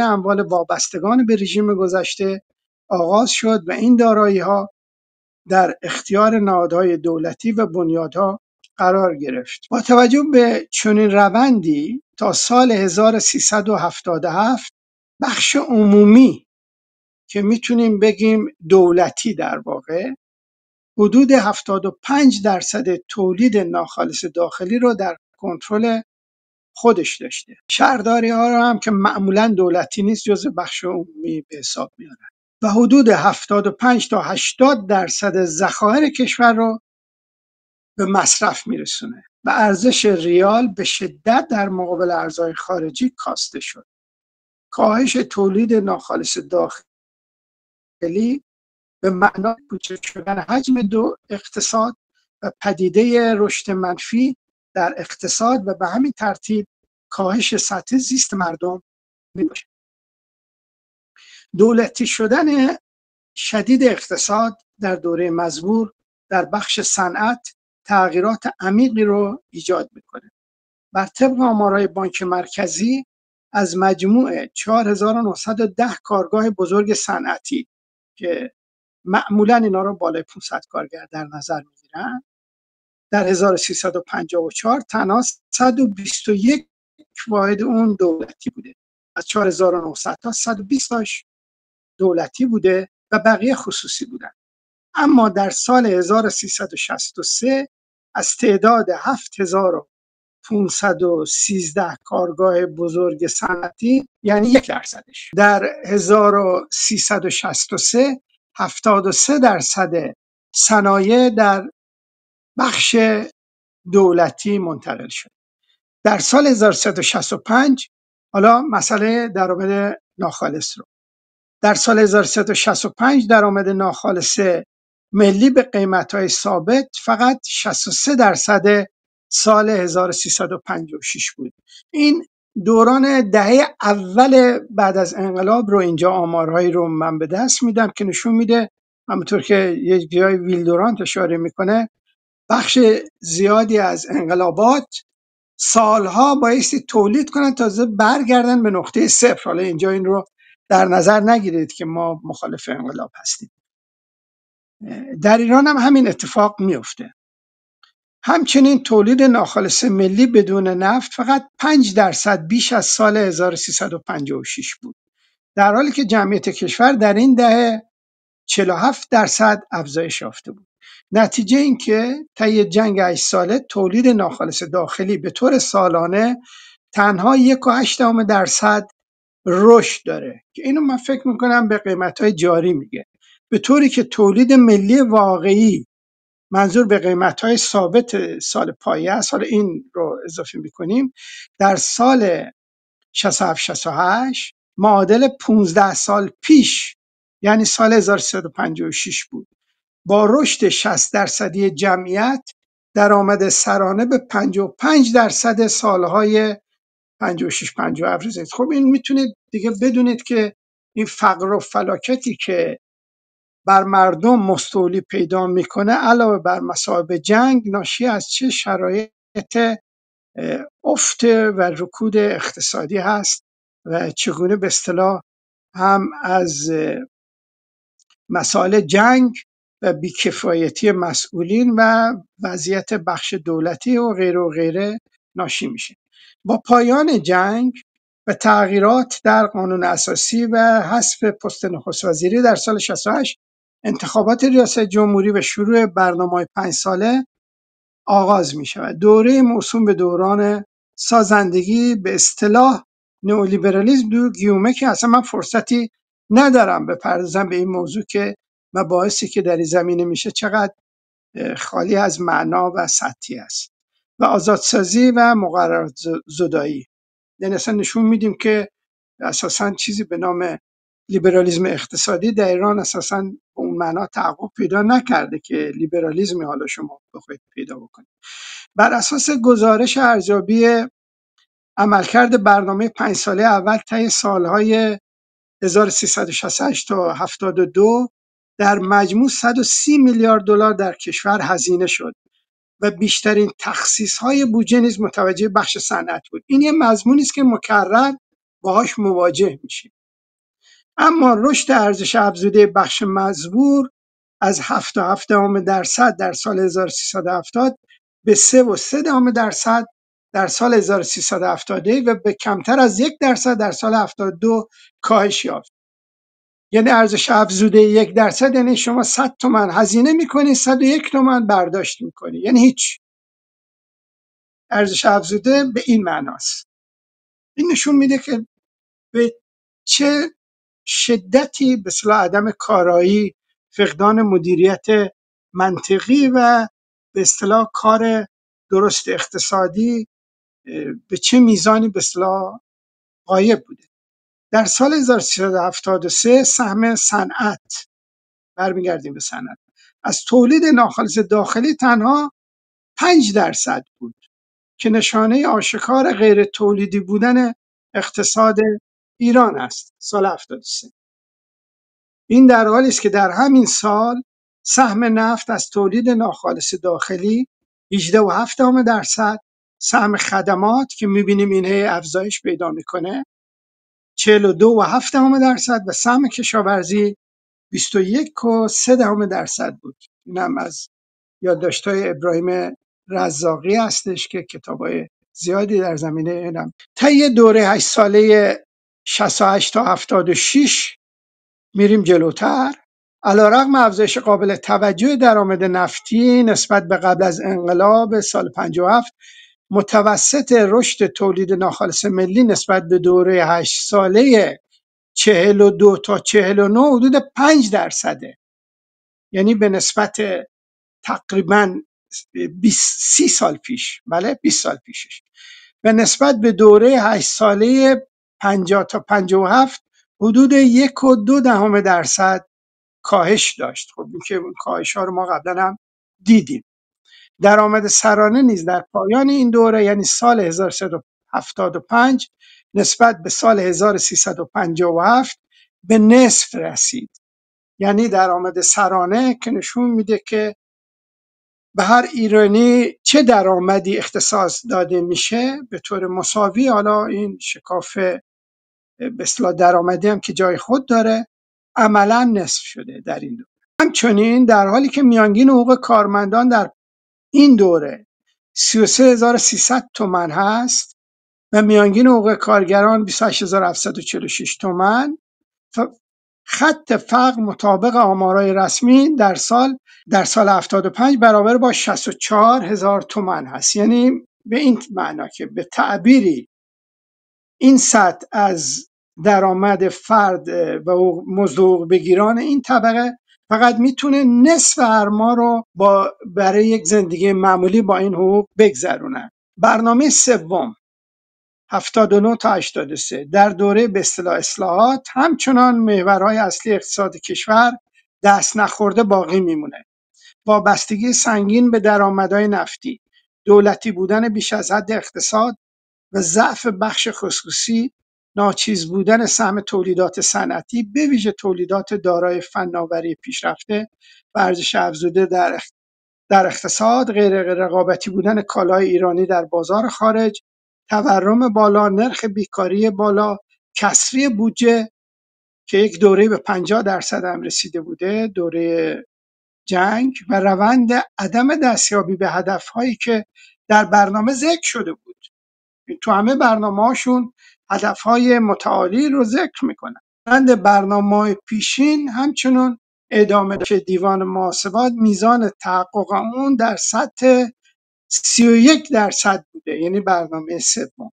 اموال وابستگان به رژیم گذشته آغاز شد و این دارایی‌ها در اختیار نهادهای دولتی و بنیادها قرار گرفت. با توجه به چنین روندی تا سال 1377 بخش عمومی که میتونیم بگیم دولتی در واقع حدود 75% تولید ناخالص داخلی رو در کنترل خودش داشته. شهرداری ها رو هم که معمولا دولتی نیست جزء بخش عمومی به حساب میارن و حدود 75 تا 80% ذخایر کشور رو به مصرف میرسونه و ارزش ریال به شدت در مقابل ارزهای خارجی کاسته شد. کاهش تولید ناخالص داخلی به معنای کوچک شدن حجم اقتصاد و پدیده رشد منفی در اقتصاد و به همین ترتیب کاهش سطح زیست مردم میباشه. دولتی شدن شدید اقتصاد در دوره مزبور در بخش صنعت تغییرات عمیقی رو ایجاد میکنه. بر طبق آمارهای بانک مرکزی از مجموع 4910 کارگاه بزرگ صنعتی که معمولا اینا رو بالای 500 کارگر در نظر میگیرن، در 1354 تنها 121 واحد اون دولتی بوده. از 4900 تا 120 تاش دولتی بوده و بقیه خصوصی بودن. اما در سال 1363 از تعداد 7513 کارگاه بزرگ صنعتی یعنی 1%، در 1363 73% صنایع در بخش دولتی منتقل شد. در سال 1365 حالا مسئله درآمد ناخالص رو، در سال 1365 درآمد ناخالص ملی به قیمت‌های ثابت فقط 63% سال 1356 بود. این دوران دهه اول بعد از انقلاب رو اینجا آمارهایی رو من به دست میدم که نشون میده، همونطور که یک جای ویلدورانت اشاره میکنه، بخش زیادی از انقلابات سالها بایستی تولید کنن تازه برگردن به نقطه صفر. حالا اینجا این رو در نظر نگیرید که ما مخالف انقلاب هستیم. در ایران هم همین اتفاق میفته. همچنین تولید ناخالص ملی بدون نفت فقط 5% بیش از سال 1356 بود، در حالی که جمعیت کشور در این دهه 47% افزایش یافته بود. نتیجه این که طی جنگ 8 ساله تولید ناخالص داخلی به طور سالانه تنها 1.8% رشد داره که اینو من فکر میکنم به قیمت‌های جاری میگه، به طوری که تولید ملی واقعی، منظور به قیمت‌های ثابت سال پایه است، حالا این رو اضافه میکنیم، در سال 67-68 معادل 15 سال پیش یعنی سال 1356 بود، با رشد 60% جمعیت درآمد سرانه به 55% سالهای 56-57 رسید. خب این میتونید دیگه بدونید که این فقر و فلاکتی که بر مردم مستولی پیدا میکنه علاوه بر مصائب جنگ ناشی از چه شرایط افت و رکود اقتصادی هست و چگونه به اصطلاح هم از مسائل جنگ و بیکفایتی مسئولین و وضعیت بخش دولتی و غیره و غیره ناشی میشه. با پایان جنگ و تغییرات در قانون اساسی و حذف پست نخست وزیری در سال 68 انتخابات ریاست جمهوری و شروع برنامه‌های 5 ساله آغاز می شود. دوره موسوم به دوران سازندگی به اصطلاح نئولیبرالیسم دو گیومه که اصلا من فرصتی ندارم بپردازم به این موضوع که مباحثی که در این زمینه میشه چقدر خالی از معنا و سطحی است، و آزادسازی و مقررات زدایی. یعنی اصلا نشون میدیم که اساساً چیزی به نام لیبرالیسم اقتصادی در ایران اساساً به اون معنا تحقق پیدا نکرده که لیبرالیسمی حالا شما بخواید پیدا بکنید. بر اساس گزارش ارزیابی عملکرد برنامه 5 ساله اول طی سالهای 1368 تا 72 در مجموع 130 میلیارد دلار در کشور هزینه شد و بیشترین تخصیص‌های بودجه نیز متوجه بخش صنعت بود. این یه مضمونی است که مکرر باهاش مواجه میشیم. اما رشد ارزش افزوده بخش مزبور از 7.7% در سال 1370 به 3.3% در سال 1371 و به کمتر از 1% در سال 72 کاهش یافت. یعنی ارزش افزوده 1% یعنی شما 100 تومان هزینه میکنی 101 تومان برداشت میکنی، یعنی هیچ. ارزش افزوده به این معناست. این نشون میده که به چه شدتی به اصطلاح عدم کارایی، فقدان مدیریت منطقی و به اصطلاح کار درست اقتصادی به چه میزانی به اصطلاح غایب بوده. در سال 1373 سهم صنعت، برمیگردیم به صنعت، از تولید ناخالص داخلی تنها 5% بود که نشانه آشکار غیر تولیدی بودن اقتصاد ایران است. سال 73 این در حالی است که در همین سال سهم نفت از تولید ناخالص داخلی 18.7%، سهم خدمات که می‌بینیم این افزایش پیدا میکنه 42.7% و سهم کشاورزی 21.3% بود. اینم از یادداشت‌های ابراهیم رزاقی هستش که کتاب‌های زیادی در زمینه اینم. طی دوره 8 ساله 68 تا 76 میریم جلوتر. علیرغم افزایش قابل توجه درآمد نفتی نسبت به قبل از انقلاب سال 57 متوسط رشد تولید ناخالص ملی نسبت به دوره 8 ساله 42 تا 49 حدود 5%، یعنی به نسبت تقریبا 30 سال پیش، بله 20 سال پیشش، به نسبت به دوره 8 ساله 50 تا 57 حدود 1.2% کاهش داشت. خب این که کاهش ها رو ما قبلا هم دیدیم. درآمد سرانه نیز در پایان این دوره یعنی سال 1375 نسبت به سال 1357 به نصف رسید. یعنی درآمد سرانه که نشون میده که به هر ایرانی چه درآمدی اختصاص داده میشه به طور مساوی، حالا این شکاف به اصطلاح درآمدی هم که جای خود داره، عملا نصف شده در این دوره. همچنین در حالی که میانگین حقوق کارمندان در این دوره 33300 تومان هست و میانگین حقوق کارگران 28746 تومان. خط فقر مطابق آمارای رسمی در سال 75 برابر با 64000 تومان هست. یعنی به این معنا که به تعبیری این سطح از درآمد فرد و مزد حقوق بگیران این طبقه فقط میتونه نصف ارما رو برای یک زندگی معمولی با این حقوق بگذرونه. برنامه سوم 79 تا 83 در دوره به اصطلاح اصلاحات همچنان محورهای اصلی اقتصاد کشور دست نخورده باقی میمونه. وابستگی سنگین به درآمدهای نفتی، دولتی بودن بیش از حد اقتصاد و ضعف بخش خصوصی، ناچیز بودن سهم تولیدات صنعتی به ویژه تولیدات دارای فناوری پیشرفته و ارزش افزوده در اقتصاد، غیر رقابتی بودن کالای ایرانی در بازار خارج، تورم بالا، نرخ بیکاری بالا، کسری بودجه که یک دوره به 50% هم رسیده بوده، دوره جنگ، و روند عدم دستیابی به هدفهایی که در برنامه ذکر شده بود. تو همه برنامه‌هاشون هدفهای متعالی رو ذکر میکنن. روند برنامه‌های پیشین همچنون ادامه داشته. دیوان محاسبات میزان تحقق اون در سطح 31% بوده، یعنی برنامه سوم.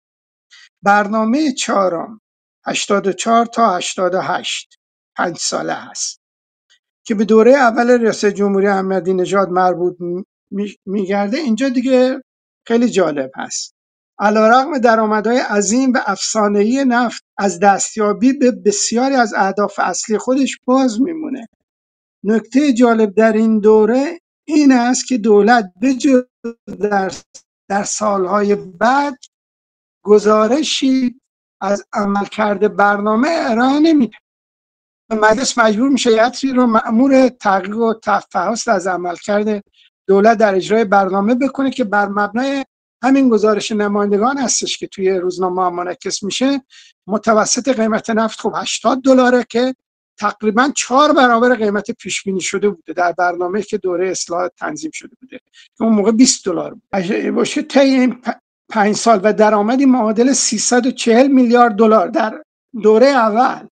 برنامه چهارم 84 تا 88 5 ساله هست که به دوره اول ریاست جمهوری احمدی نژاد مربوط میگرده. اینجا دیگه خیلی جالب هست. علیرغم درآمدهای عظیم و افسانه‌ای نفت از دستیابی به بسیاری از اهداف اصلی خودش باز میمونه. نکته جالب در این دوره این است که دولت بجز در سالهای بعد گزارشی از عملکرد برنامه ارائه نمیده. مجلس مجبور میشه یه رو مأمور تحقیق و فحص از عملکرد دولت در اجرای برنامه بکنه که بر مبنای همین گزارش نمایندگان هستش که توی روزنامه منعکس میشه. متوسط قیمت نفت خب $80 که تقریبا 4 برابر قیمت پیش بینی شده بوده در برنامه که دوره اصلاحات تنظیم شده بوده که اون موقع $20 بود. باشه طی این 5 سال و درآمدی معادل 340 میلیارد دلار در دوره اول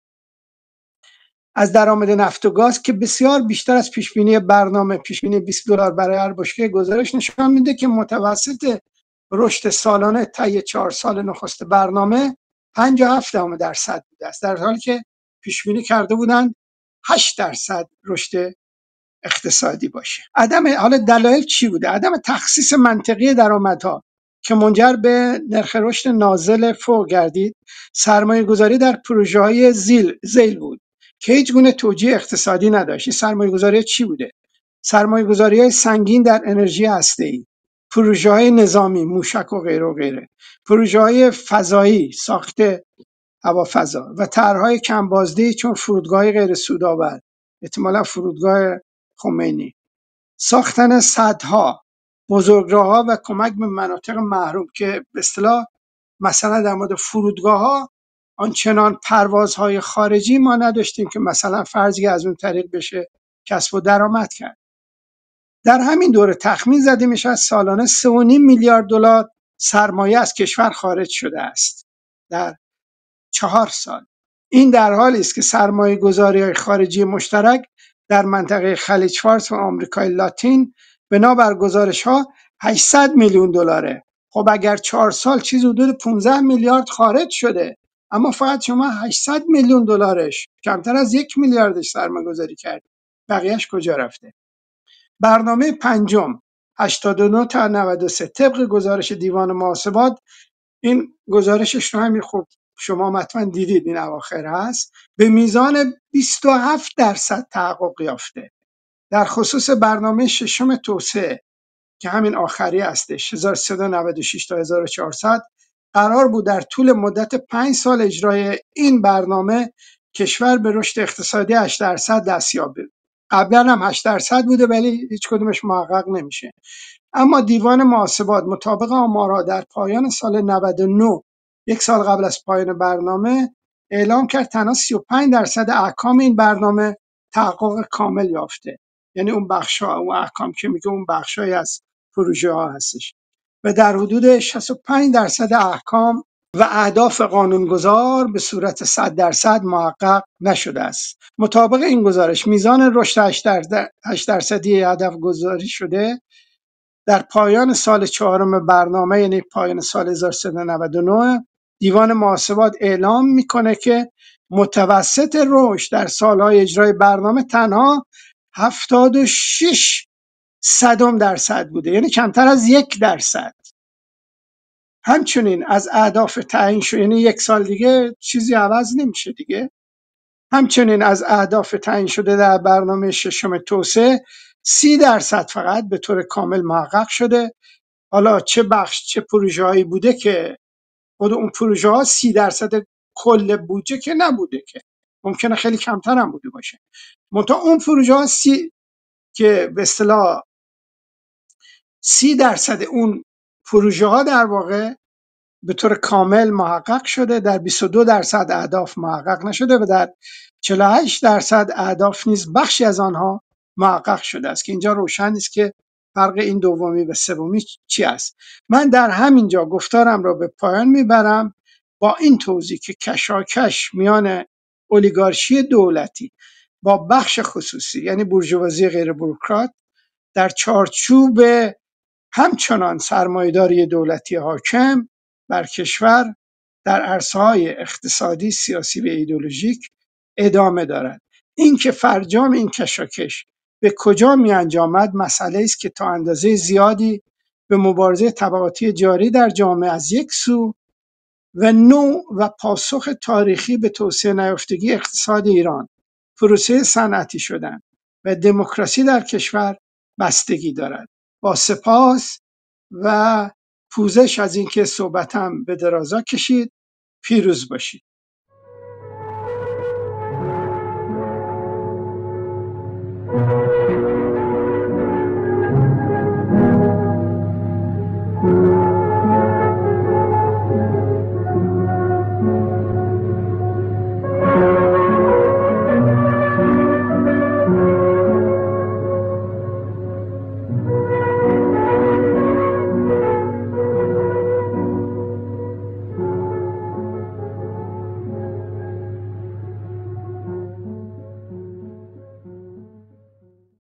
از درآمد نفت و گاز که بسیار بیشتر از پیشبینی برنامه، پیشبینی $20 برای هر بشکه گزارش نشان میده که متوسط رشد سالانه طی 4 سال نخست برنامه 57% بوده است، در حالی که پیشبینی کرده بودند 8% رشد اقتصادی باشه. حالا دلایل چی بوده؟ عدم تخصیص منطقی درآمدها که منجر به نرخ رشد نازل فوق گردید، سرمایه گذاری در پروژه های ذیل بود که هیچ گونه توجیه اقتصادی نداشت. سرمایه گذاری چی بوده؟ سرمایه گذاری های سنگین در انرژی هسته‌ای، پروژه های نظامی، موشک و غیره و غیره، پروژه های فضایی، ساخت هوافضا و طرحهای کم بازدهی چون فرودگاه غیر سودآور، احتمالا فرودگاه خمینی، ساختن سدها، بزرگراه‌ها و کمک به مناطق محروم که به اصطلاح مثلا در مورد فرودگاه‌ها آنچنان پروازهای خارجی ما نداشتیم که مثلا فرضی از اون طریق بشه کسب و درآمد کرد. در همین دوره تخمین زده میشه سالانه 3.5 میلیارد دلار سرمایه از کشور خارج شده است در 4 سال. این در حالی است که سرمایه گذاری‌های خارجی مشترک در منطقه خلیج فارس و آمریکای لاتین بنابر گزارش‌ها 800 میلیون دلاره. خب اگر 4 سال چیز حدود 15 میلیارد خارج شده، اما فقط شما 800 میلیون دلارش، کمتر از 1 میلیاردش سرمایه گذاری کرد، بقیهش کجا رفته؟ برنامه پنجم 89 تا 93 طبق گزارش دیوان محاسبات، این گزارشش رو همین خب شما حتما دیدید، این اواخر هست، به میزان 27% تحقق یافته. در خصوص برنامه ششم توسعه که همین آخری هستش 1396 تا 1400 قرار بود در طول مدت 5 سال اجرای این برنامه کشور به رشد اقتصادی 8% دستیاب بشه. قبلا هم 8% بوده ولی هیچ کدومش محقق نمیشه. اما دیوان محاسبات مطابق آمارها در پایان سال 99، یک سال قبل از پایان برنامه، اعلام کرد تنها 35% احکام این برنامه تحقق کامل یافته. یعنی اون بخش‌ها، اون احکام که میگه اون بخشایی از پروژه ها هستش. و در حدود 65% احکام و اهداف قانونگذار به صورت 100% محقق نشده است. مطابق این گزارش میزان رشد 8% هدف گذاری شده در پایان سال چهارم برنامه، یعنی پایان سال 1399، دیوان محاسبات اعلام میکنه که متوسط رشد در سالهای اجرای برنامه تنها 76% بوده، یعنی کمتر از 1%. همچنین از اهداف تعیین شده، یعنی یک سال دیگه چیزی عوض نمیشه دیگه. همچنین از اهداف تعیین شده در برنامه ششم توسعه 30% فقط به طور کامل محقق شده. حالا چه بخش چه پروژه هایی بوده که خود اون پروژه ها 30% کل بودجه که نبوده، که ممکنه خیلی کمتر هم بوده باشه. منتها اون پروژه ها که به اصطلاح 30% اون پروژه ها در واقع به طور کامل محقق شده، در 22% اهداف محقق نشده و در 48% اهداف نیز بخشی از آنها محقق شده است، که اینجا روشن نیست که فرق این دومی و سومی چی است. من در همینجا گفتارم را به پایان میبرم با این توضیح که کشاکش میان اولیگارشی دولتی با بخش خصوصی، یعنی بورژوازی غیر بوروکرات، در چارچوب همچنان سرمایه‌داری دولتی حاکم بر کشور در عرصه‌های اقتصادی، سیاسی و ایدئولوژیک ادامه دارد. اینکه فرجام این کشاکش به کجا می‌انجامد مسئله است که تا اندازه زیادی به مبارزه طبقاتی جاری در جامعه از یک سو و نوع و پاسخ تاریخی به توسعه نیافتگی اقتصاد ایران، پروسه صنعتی شدن و دموکراسی در کشور بستگی دارد. با سپاس و پوزش از اینکه صحبتم به درازا کشید. پیروز باشید.